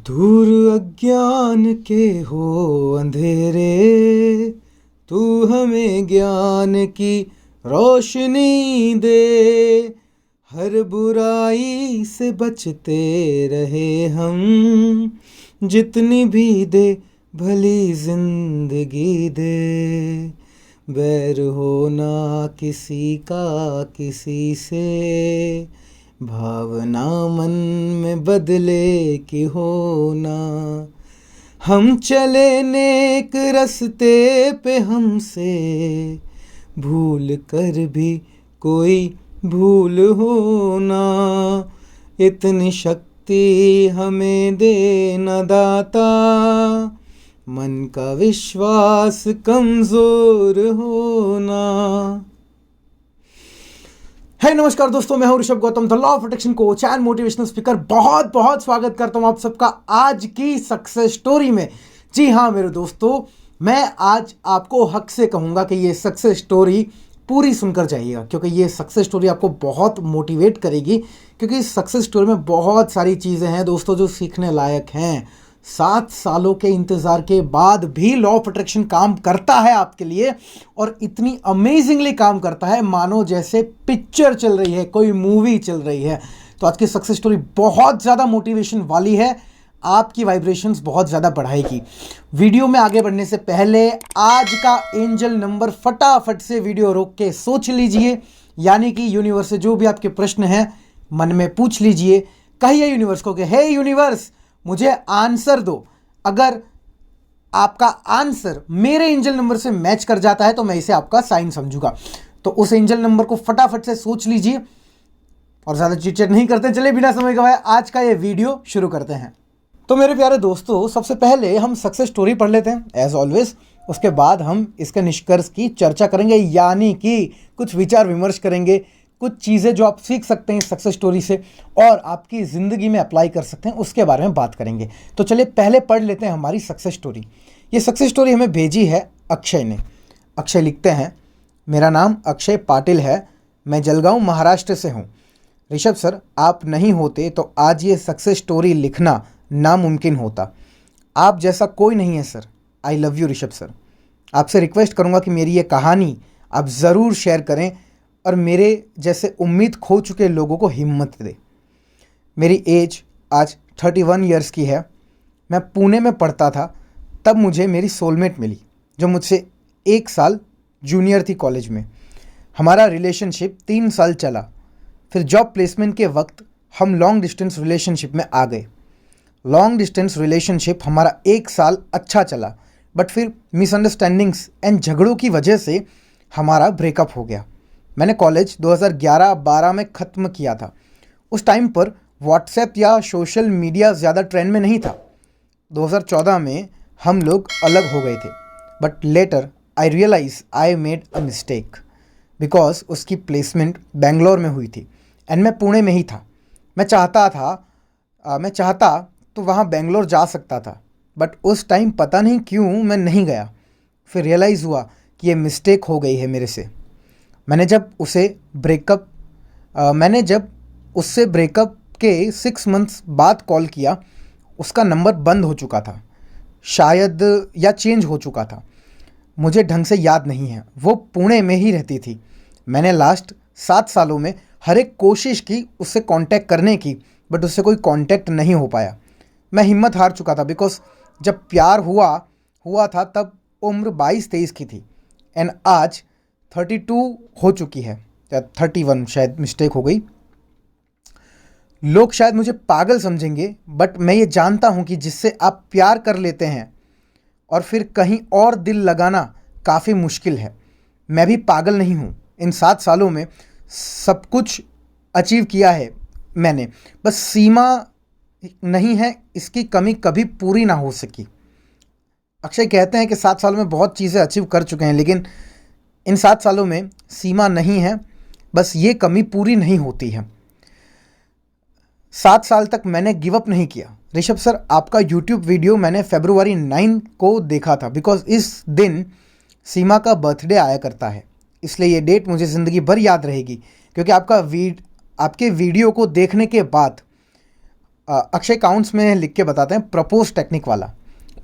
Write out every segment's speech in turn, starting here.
दूर अज्ञान के हो अंधेरे, तू हमें ज्ञान की रोशनी दे। हर बुराई से बचते रहे हम, जितनी भी दे भली जिंदगी दे। बैर हो ना किसी का किसी से, भावना मन में बदले की होना। हम चले नेक रस्ते पे हमसे, भूल कर भी कोई भूल होना। इतनी शक्ति हमें देना दाता, मन का विश्वास कमजोर होना। है नमस्कार दोस्तों, मैं हूं Rishabh Gautam, the law of protection coach and motivational speaker. बहुत बहुत स्वागत करता हूं आप सबका आज की सक्सेस स्टोरी में। जी हां मेरे दोस्तों, मैं आज आपको हक से कहूंगा कि ये सक्सेस स्टोरी पूरी सुनकर जाइएगा, क्योंकि ये सक्सेस स्टोरी आपको बहुत मोटिवेट करेगी। क्योंकि इस सक्सेस स्टोरी में बहुत सारी चीज़ें हैं दोस्तों जो सीखने लायक हैं। 7 सालों के इंतज़ार के बाद भी लॉ ऑफ अट्रैक्शन काम करता है आपके लिए, और इतनी अमेजिंगली काम करता है मानो जैसे पिक्चर चल रही है, कोई मूवी चल रही है। तो आज की सक्सेस स्टोरी बहुत ज़्यादा मोटिवेशन वाली है, आपकी वाइब्रेशंस बहुत ज़्यादा बढ़ाएगी। वीडियो में आगे बढ़ने से पहले आज का एंजल नंबर फटाफट से वीडियो रोक के सोच लीजिए, यानी कि यूनिवर्स से जो भी आपके प्रश्न हैं मन में पूछ लीजिए। कहिए यूनिवर्स को कि हे यूनिवर्स, मुझे आंसर दो। अगर आपका आंसर मेरे एंजल नंबर से मैच कर जाता है तो मैं इसे आपका साइन समझूंगा। तो उस एंजल नंबर को फटाफट से सोच लीजिए, और ज़्यादा चिट नहीं करते, चलिए बिना समय गवाए आज का ये वीडियो शुरू करते हैं। तो मेरे प्यारे दोस्तों, सबसे पहले हम सक्सेस स्टोरी पढ़ लेते हैं एज ऑलवेज। उसके बाद हम इसके निष्कर्ष की चर्चा करेंगे, यानी कि कुछ विचार विमर्श करेंगे, कुछ चीज़ें जो आप सीख सकते हैं इस सक्सेस स्टोरी से और आपकी ज़िंदगी में अप्लाई कर सकते हैं, उसके बारे में बात करेंगे। तो चलिए पहले पढ़ लेते हैं हमारी सक्सेस स्टोरी। ये सक्सेस स्टोरी हमें भेजी है अक्षय ने। अक्षय लिखते हैं, मेरा नाम अक्षय पाटिल है, मैं जलगांव महाराष्ट्र से हूँ। ऋषभ सर, आप नहीं होते तो आज ये सक्सेस स्टोरी लिखना नामुमकिन होता। आप जैसा कोई नहीं है sir. I love you Rishabh sir. आपसे रिक्वेस्ट करूँगा कि मेरी ये कहानी आप ज़रूर शेयर करें और मेरे जैसे उम्मीद खो चुके लोगों को हिम्मत दे। मेरी एज आज 31 ईयर्स की है। मैं पुणे में पढ़ता था, तब मुझे मेरी सोलमेट मिली जो मुझसे 1 साल जूनियर थी कॉलेज में। हमारा रिलेशनशिप 3 साल चला। फिर जॉब प्लेसमेंट के वक्त हम लॉन्ग डिस्टेंस रिलेशनशिप में आ गए। लॉन्ग डिस्टेंस रिलेशनशिप हमारा 1 साल अच्छा चला, बट फिर मिसअंडरस्टैंडिंग्स एंड झगड़ों की वजह से हमारा ब्रेकअप हो गया। मैंने कॉलेज 2011-12 में ख़त्म किया था। उस टाइम पर व्हाट्सएप या सोशल मीडिया ज़्यादा ट्रेंड में नहीं था। 2014 में हम लोग अलग हो गए थे, but later I realize I made a mistake, because उसकी प्लेसमेंट बेंगलोर में हुई थी एंड मैं पुणे में ही था। मैं चाहता तो वहाँ बेंगलोर जा सकता था, बट उस टाइम पता नहीं क्यों मैं नहीं गया। फिर रियलाइज़ हुआ कि ये मिस्टेक हो गई है मेरे से। मैंने जब उससे ब्रेकअप के 6 मंथ्स बाद कॉल किया, उसका नंबर बंद हो चुका था शायद, या चेंज हो चुका था, मुझे ढंग से याद नहीं है। वो पुणे में ही रहती थी। मैंने लास्ट 7 सालों में हर एक कोशिश की उससे कांटेक्ट करने की, बट उससे कोई कांटेक्ट नहीं हो पाया। मैं हिम्मत हार चुका था, बिकॉज जब प्यार हुआ था तब उम्र 22-23 की थी एंड आज 32 हो चुकी है, या 31, शायद मिस्टेक हो गई। लोग शायद मुझे पागल समझेंगे, बट मैं ये जानता हूँ कि जिससे आप प्यार कर लेते हैं और फिर कहीं और दिल लगाना काफ़ी मुश्किल है। मैं भी पागल नहीं हूँ। इन 7 सालों में सब कुछ अचीव किया है मैंने, बस सीमा नहीं है, इसकी कमी कभी पूरी ना हो सकी। अक्षय कहते हैं कि 7 सालों में बहुत चीज़ें अचीव कर चुके हैं, लेकिन इन 7 सालों में सीमा नहीं है, बस ये कमी पूरी नहीं होती है। 7 साल तक मैंने गिव अप नहीं किया। ऋषभ सर, आपका यूट्यूब वीडियो मैंने February 9 को देखा था, बिकॉज इस दिन सीमा का बर्थडे आया करता है, इसलिए ये डेट मुझे ज़िंदगी भर याद रहेगी। क्योंकि आपके वीडियो को देखने के बाद अक्षय काउंट्स में लिख के बताते हैं, प्रपोज टेक्निक वाला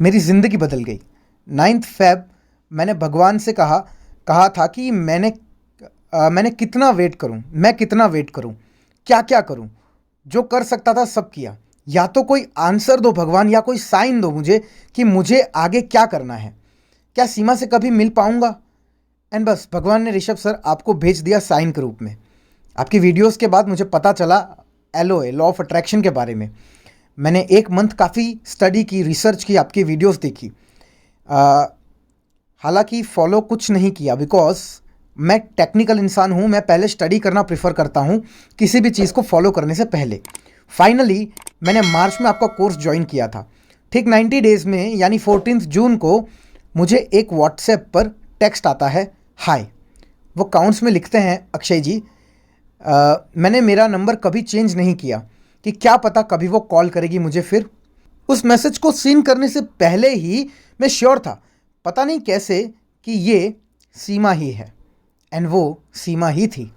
मेरी ज़िंदगी बदल गई। 9 फेब मैंने भगवान से कहा था कि मैंने कितना वेट करूं, मैं कितना वेट करूं, क्या क्या करूं, जो कर सकता था सब किया। या तो कोई आंसर दो भगवान, या कोई साइन दो मुझे कि मुझे आगे क्या करना है, क्या सीमा से कभी मिल पाऊंगा। एंड बस भगवान ने ऋषभ सर आपको भेज दिया साइन के रूप में। आपकी वीडियोस के बाद मुझे पता चला LOA, लॉ ऑफ अट्रैक्शन के बारे में। मैंने 1 मंथ काफ़ी स्टडी की, रिसर्च की, आपकी वीडियोस देखी। हालांकि फॉलो कुछ नहीं किया, बिकॉज मैं टेक्निकल इंसान हूँ। मैं पहले स्टडी करना प्रेफर करता हूँ किसी भी चीज़ को फॉलो करने से पहले। फाइनली मैंने मार्च में आपका कोर्स ज्वाइन किया था। ठीक 90 डेज़ में यानी 14 जून को मुझे एक व्हाट्सएप पर टेक्स्ट आता है, हाय। वो काउंट्स में लिखते हैं, अक्षय जी मैंने मेरा नंबर कभी चेंज नहीं किया कि क्या पता कभी वो कॉल करेगी मुझे फिर। उस मैसेज को सीन करने से पहले ही मैं श्योर था, पता नहीं कैसे, कि ये सीमा ही है। एंड वो सीमा ही थी।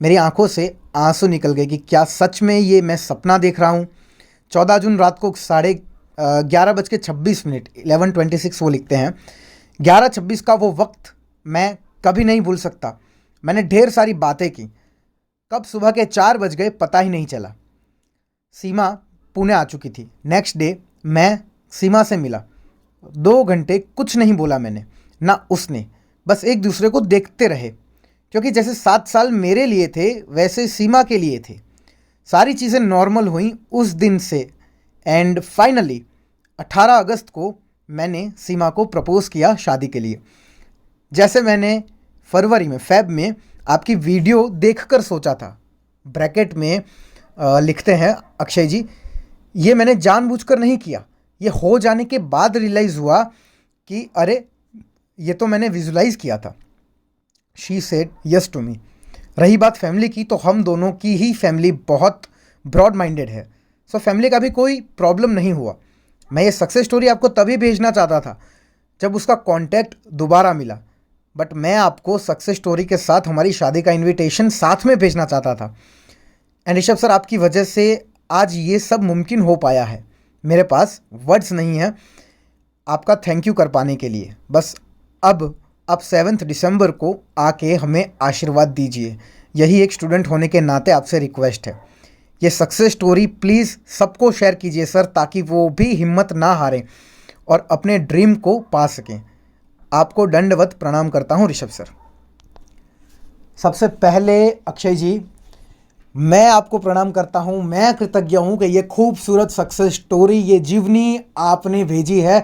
मेरी आंखों से आंसू निकल गए कि क्या सच में ये मैं सपना देख रहा हूँ। 14 जून रात को 11:26 11:26 वो लिखते हैं। 11:26 का वो वक्त मैं कभी नहीं भूल सकता। मैंने ढेर सारी बातें की, कब सुबह के 4 बज गए पता ही नहीं चला। सीमा पुणे आ चुकी थी। नेक्स्ट डे मैं सीमा से मिला। 2 घंटे कुछ नहीं बोला मैंने, ना उसने, बस एक दूसरे को देखते रहे, क्योंकि जैसे 7 साल मेरे लिए थे वैसे सीमा के लिए थे। सारी चीज़ें नॉर्मल हुई उस दिन से। एंड फाइनली 18 अगस्त को मैंने सीमा को प्रपोज किया शादी के लिए। जैसे मैंने फेब में आपकी वीडियो देखकर सोचा था। ब्रैकेट में लिखते हैं, अक्षय जी ये मैंने जानबूझकर नहीं किया, ये हो जाने के बाद रियलाइज़ हुआ कि अरे ये तो मैंने विजुलाइज किया था। She said yes to me. रही बात फैमिली की, तो हम दोनों की ही फैमिली बहुत ब्रॉड माइंडेड है। सो फैमिली का भी कोई प्रॉब्लम नहीं हुआ। मैं ये सक्सेस स्टोरी आपको तभी भेजना चाहता था जब उसका कांटेक्ट दोबारा मिला, बट मैं आपको सक्सेस स्टोरी के साथ हमारी शादी का इनविटेशन साथ में भेजना चाहता था। एंड ऋषभ सर आपकी वजह से आज ये सब मुमकिन हो पाया है। मेरे पास वर्ड्स नहीं है आपका थैंक यू कर पाने के लिए। बस अब आप 7 दिसंबर को आके हमें आशीर्वाद दीजिए, यही एक स्टूडेंट होने के नाते आपसे रिक्वेस्ट है। ये सक्सेस स्टोरी प्लीज़ सबको शेयर कीजिए सर, ताकि वो भी हिम्मत ना हारें और अपने ड्रीम को पा सकें। आपको दंडवत प्रणाम करता हूँ ऋषभ सर। सबसे पहले अक्षय जी मैं आपको प्रणाम करता हूँ। मैं कृतज्ञ हूँ कि ये खूबसूरत सक्सेस स्टोरी, ये जीवनी आपने भेजी है,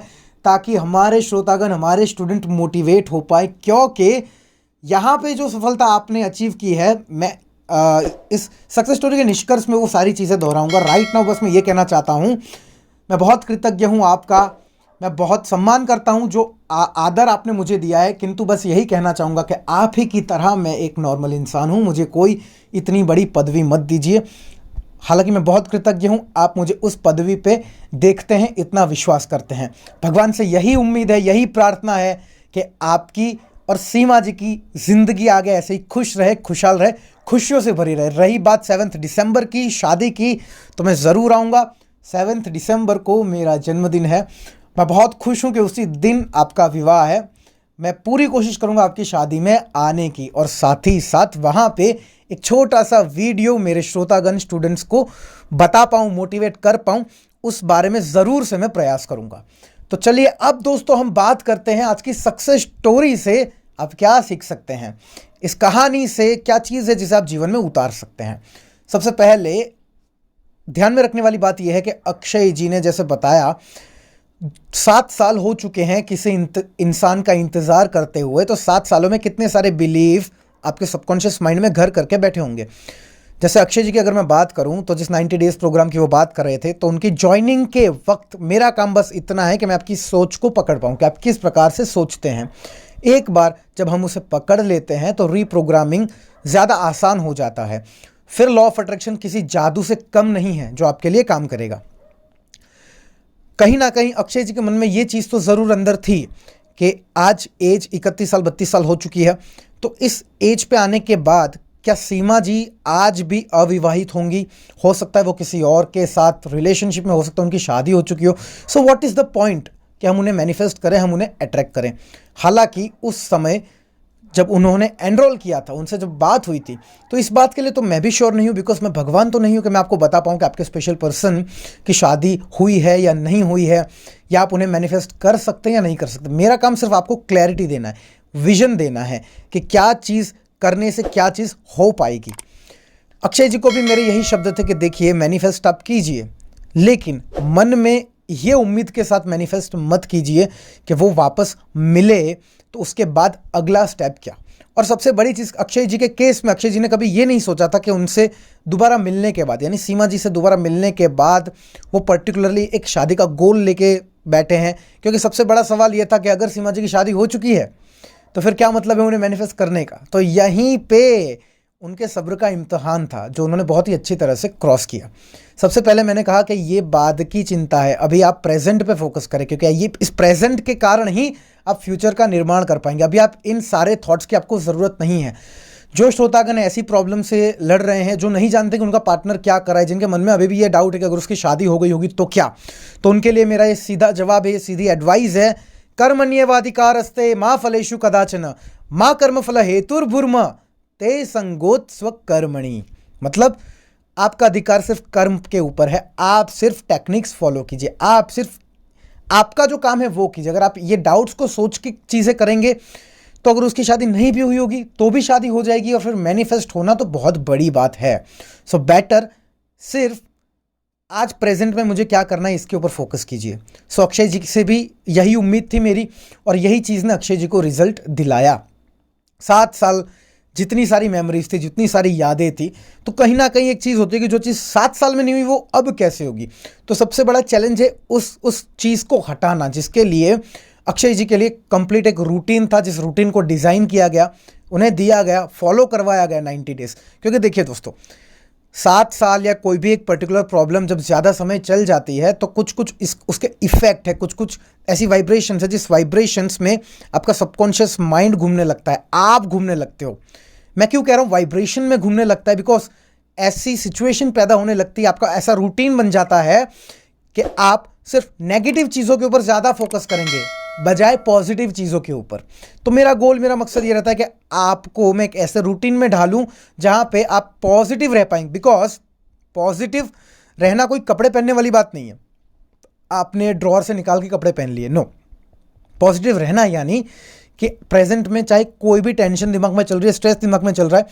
ताकि हमारे श्रोतागण, हमारे स्टूडेंट मोटिवेट हो पाए। क्योंकि यहाँ पे जो सफलता आपने अचीव की है, मैं इस सक्सेस स्टोरी के निष्कर्ष में वो सारी चीज़ें दोहराऊंगा। राइट नाउ बस मैं ये कहना चाहता हूँ, मैं बहुत कृतज्ञ हूँ आपका। मैं बहुत सम्मान करता हूँ जो आदर आपने मुझे दिया है, किंतु बस यही कहना चाहूँगा कि आप ही की तरह मैं एक नॉर्मल इंसान हूँ, मुझे कोई इतनी बड़ी पदवी मत दीजिए। हालांकि मैं बहुत कृतज्ञ हूँ, आप मुझे उस पदवी पे देखते हैं, इतना विश्वास करते हैं। भगवान से यही उम्मीद है, यही प्रार्थना है कि आपकी और सीमा जी की ज़िंदगी आगे ऐसे ही खुश रहे, खुशहाल रहे, खुशियों से भरी रहे। रही बात 7 दिसंबर की शादी की, तो मैं ज़रूर आऊँगा। 7 दिसंबर को मेरा जन्मदिन है। मैं बहुत खुश हूँ कि उसी दिन आपका विवाह है। मैं पूरी कोशिश करूँगा आपकी शादी में आने की, और साथ ही साथ वहाँ पे एक छोटा सा वीडियो मेरे श्रोतागण स्टूडेंट्स को बता पाऊँ, मोटिवेट कर पाऊँ, उस बारे में ज़रूर से मैं प्रयास करूँगा। तो चलिए अब दोस्तों हम बात करते हैं आज की सक्सेस स्टोरी से आप क्या सीख सकते हैं, इस कहानी से क्या चीज़ है जिसे आप जीवन में उतार सकते हैं। सबसे पहले ध्यान में रखने वाली बात यह है कि अक्षय जी ने जैसे बताया 7 साल हो चुके हैं किसी इंसान का इंतज़ार करते हुए, तो 7 सालों में कितने सारे बिलीव आपके सबकॉन्शियस माइंड में घर करके बैठे होंगे। जैसे अक्षय जी की अगर मैं बात करूं, तो जिस 90 डेज़ प्रोग्राम की वो बात कर रहे थे, तो उनकी ज्वाइनिंग के वक्त मेरा काम बस इतना है कि मैं आपकी सोच को पकड़ पाऊँ कि आप किस प्रकार से सोचते हैं। एक बार जब हम उसे पकड़ लेते हैं तो रीप्रोग्रामिंग ज़्यादा आसान हो जाता है। फिर लॉ ऑफ अट्रैक्शन किसी जादू से कम नहीं है जो आपके लिए काम करेगा। कहीं ना कहीं अक्षय जी के मन में ये चीज़ तो ज़रूर अंदर थी कि आज एज 31 साल 32 साल हो चुकी है, तो इस एज पे आने के बाद क्या सीमा जी आज भी अविवाहित होंगी? हो सकता है वो किसी और के साथ रिलेशनशिप में, हो सकता है उनकी शादी हो चुकी हो। So what is the point कि हम उन्हें मैनिफेस्ट करें, हम उन्हें अट्रैक्ट करें। हालांकि उस समय जब उन्होंने एनरोल किया था, उनसे जब बात हुई थी, तो इस बात के लिए तो मैं भी श्योर नहीं हूँ, बिकॉज मैं भगवान तो नहीं हूँ कि मैं आपको बता पाऊँ कि आपके स्पेशल पर्सन की शादी हुई है या नहीं हुई है, या आप उन्हें मैनिफेस्ट कर सकते हैं या नहीं कर सकते। मेरा काम सिर्फ आपको क्लैरिटी देना है, विजन देना है कि क्या चीज़ करने से क्या चीज़ हो पाएगी। अक्षय जी को भी मेरे यही शब्द थे कि देखिए, मैनिफेस्ट आप कीजिए, लेकिन मन में ये उम्मीद के साथ मैनिफेस्ट मत कीजिए कि वो वापस मिले, तो उसके बाद अगला स्टेप क्या। और सबसे बड़ी चीज़ अक्षय जी के केस में, अक्षय जी ने कभी ये नहीं सोचा था कि उनसे दोबारा मिलने के बाद, यानी सीमा जी से दोबारा मिलने के बाद वो पर्टिकुलरली एक शादी का गोल लेके बैठे हैं। क्योंकि सबसे बड़ा सवाल ये था कि अगर सीमा जी की शादी हो चुकी है तो फिर क्या मतलब है उन्हें मैनिफेस्ट करने का। तो यहीं पे उनके सब्र का इम्तहान था, जो उन्होंने बहुत ही अच्छी तरह से क्रॉस किया। सबसे पहले मैंने कहा कि ये बाद की चिंता है, अभी आप प्रेजेंट पे फोकस करें, क्योंकि ये इस प्रेजेंट के कारण ही आप फ्यूचर का निर्माण कर पाएंगे। अभी आप इन सारे थॉट्स की आपको ज़रूरत नहीं है। जो श्रोतागण ऐसी प्रॉब्लम से लड़ रहे हैं, जो नहीं जानते कि उनका पार्टनर क्या कर रहा है, जिनके मन में अभी भी ये डाउट है कि अगर उसकी शादी हो गई होगी तो क्या, तो उनके लिए मेरा ये सीधा जवाब है, ये सीधी एडवाइस है, कर्मण्येवाधिकारस्ते मा फलेषु कदाचन मा कर्मफल हेतुर्भुर्म ते संगोत्स्व कर्मणि। मतलब आपका अधिकार सिर्फ कर्म के ऊपर है, आप सिर्फ टेक्निक्स फॉलो कीजिए, आप सिर्फ आपका जो काम है वो कीजिए। अगर आप ये डाउट्स को सोच के चीज़ें करेंगे तो अगर उसकी शादी नहीं भी हुई होगी तो भी शादी हो जाएगी, और फिर मैनिफेस्ट होना तो बहुत बड़ी बात है। सो बेटर सिर्फ आज प्रेजेंट में मुझे क्या करना है इसके ऊपर फोकस कीजिए। सो अक्षय जी से भी यही उम्मीद थी मेरी, और यही चीज़ ने अक्षय जी को रिजल्ट दिलाया। 7 साल जितनी सारी मेमोरीज थी, जितनी सारी यादें थी, तो कहीं ना कहीं एक चीज़ होती है कि जो चीज़ 7 साल में नहीं हुई वो अब कैसे होगी। तो सबसे बड़ा चैलेंज है उस चीज़ को हटाना, जिसके लिए अक्षय जी के लिए कंप्लीट एक रूटीन था, जिस रूटीन को डिज़ाइन किया गया, उन्हें दिया गया, फॉलो करवाया गया 90 डेज। क्योंकि देखिए दोस्तों, 7 साल या कोई भी एक पर्टिकुलर प्रॉब्लम जब ज़्यादा समय चल जाती है तो कुछ कुछ उसके इफेक्ट है, कुछ कुछ ऐसी वाइब्रेशंस है जिस वाइब्रेशंस में आपका सबकॉन्शियस माइंड घूमने लगता है, आप घूमने लगते हो। मैं क्यों कह रहा हूँ वाइब्रेशन में घूमने लगता है? बिकॉज ऐसी सिचुएशन पैदा होने लगती है, आपका ऐसा रूटीन बन जाता है कि आप सिर्फ नेगेटिव चीज़ों के ऊपर ज़्यादा फोकस करेंगे बजाय पॉजिटिव चीज़ों के ऊपर। तो मेरा गोल, मेरा मकसद ये रहता है कि आपको मैं एक ऐसे रूटीन में ढालूं जहां पे आप पॉजिटिव रह पाएंगे। बिकॉज पॉजिटिव रहना कोई कपड़े पहनने वाली बात नहीं है, आपने ड्रॉअर से निकाल के कपड़े पहन लिए, नो। पॉजिटिव रहना यानी कि प्रेजेंट में चाहे कोई भी टेंशन दिमाग में चल रही है, स्ट्रेस दिमाग में चल रहा है,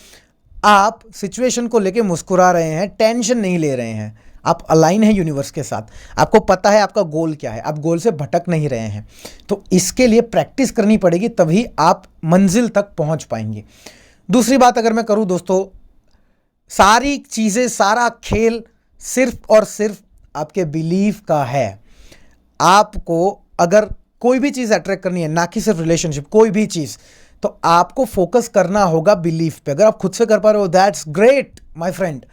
आप सिचुएशन को लेके मुस्कुरा रहे हैं, टेंशन नहीं ले रहे हैं, आप अलाइन हैं यूनिवर्स के साथ, आपको पता है आपका गोल क्या है, आप गोल से भटक नहीं रहे हैं। तो इसके लिए प्रैक्टिस करनी पड़ेगी, तभी आप मंजिल तक पहुंच पाएंगे। दूसरी बात अगर मैं करूं दोस्तों, सारी चीज़ें, सारा खेल सिर्फ और सिर्फ आपके बिलीफ का है। आपको अगर कोई भी चीज़ अट्रैक्ट करनी है, ना कि सिर्फ रिलेशनशिप, कोई भी चीज़, तो आपको फोकस करना होगा बिलीफ पे। अगर आप खुद से कर पा रहे हो, दैट्स ग्रेट माय फ्रेंड।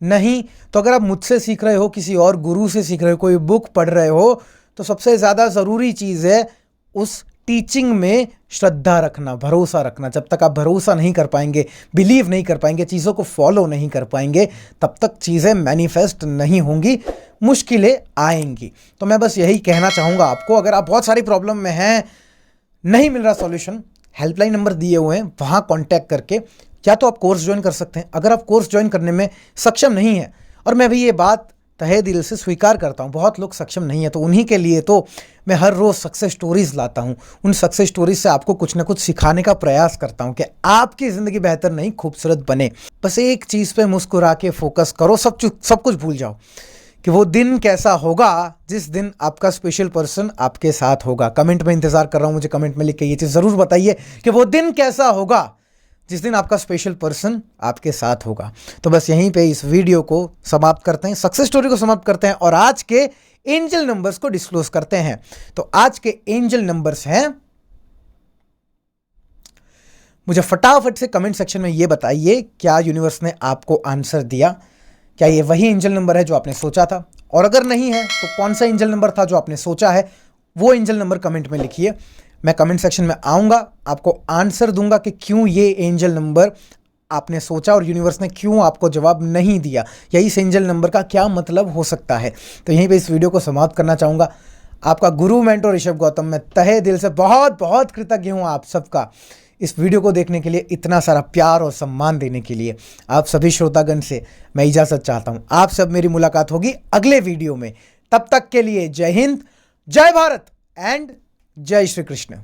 नहीं तो अगर आप मुझसे सीख रहे हो, किसी और गुरु से सीख रहे हो, कोई बुक पढ़ रहे हो, तो सबसे ज़्यादा ज़रूरी चीज़ है उस टीचिंग में श्रद्धा रखना, भरोसा रखना। जब तक आप भरोसा नहीं कर पाएंगे, बिलीव नहीं कर पाएंगे, चीज़ों को फॉलो नहीं कर पाएंगे, तब तक चीज़ें मैनिफेस्ट नहीं होंगी, मुश्किलें आएंगी। तो मैं बस यही कहना चाहूँगा आपको, अगर आप बहुत सारी प्रॉब्लम में हैं, नहीं मिल रहा सॉल्यूशन, हेल्पलाइन नंबर दिए हुए हैं, वहाँ कॉन्टैक्ट करके या तो आप कोर्स ज्वाइन कर सकते हैं। अगर आप कोर्स ज्वाइन करने में सक्षम नहीं है, और मैं भी ये बात तहे दिल से स्वीकार करता हूँ, बहुत लोग सक्षम नहीं है, तो उन्हीं के लिए तो मैं हर रोज़ सक्सेस स्टोरीज़ लाता हूँ। उन सक्सेस स्टोरीज से आपको कुछ ना कुछ सिखाने का प्रयास करता हूँ कि आपकी ज़िंदगी बेहतर नहीं, खूबसूरत बने। बस एक चीज़ पे मुस्कुरा के फोकस करो, सब कुछ भूल जाओ कि वो दिन कैसा होगा जिस दिन आपका स्पेशल पर्सन आपके साथ होगा। कमेंट में इंतज़ार कर रहा हूँ, मुझे कमेंट में लिख के ये चीज़ ज़रूर बताइए कि वो दिन कैसा होगा जिस दिन आपका स्पेशल पर्सन आपके साथ होगा। तो बस यहीं पे इस वीडियो को समाप्त करते हैं, सक्सेस स्टोरी को समाप्त करते हैं, और आज के एंजल नंबर्स को डिस्क्लोज करते हैं। तो आज के एंजल नंबर्स हैं, मुझे फटाफट से कमेंट सेक्शन में ये बताइए, क्या यूनिवर्स ने आपको आंसर दिया? क्या ये वही एंजल नंबर है जो आपने सोचा था? और अगर नहीं है तो कौन सा एंजल नंबर था जो आपने सोचा है? वो एंजल नंबर कमेंट में लिखिए। मैं कमेंट सेक्शन में आऊँगा, आपको आंसर दूंगा कि क्यों ये एंजल नंबर आपने सोचा और यूनिवर्स ने क्यों आपको जवाब नहीं दिया, या इस एंजल नंबर का क्या मतलब हो सकता है। तो यहीं पे इस वीडियो को समाप्त करना चाहूँगा। आपका गुरु मेंटोर ऋषभ गौतम, मैं तहे दिल से बहुत बहुत कृतज्ञ हूँ आप सबका इस वीडियो को देखने के लिए, इतना सारा प्यार और सम्मान देने के लिए। आप सभी श्रोतागण से मैं इजाज़त चाहता हूँ। आप सब मेरी मुलाकात होगी अगले वीडियो में। तब तक के लिए जय हिंद, जय भारत एंड जय श्री कृष्ण।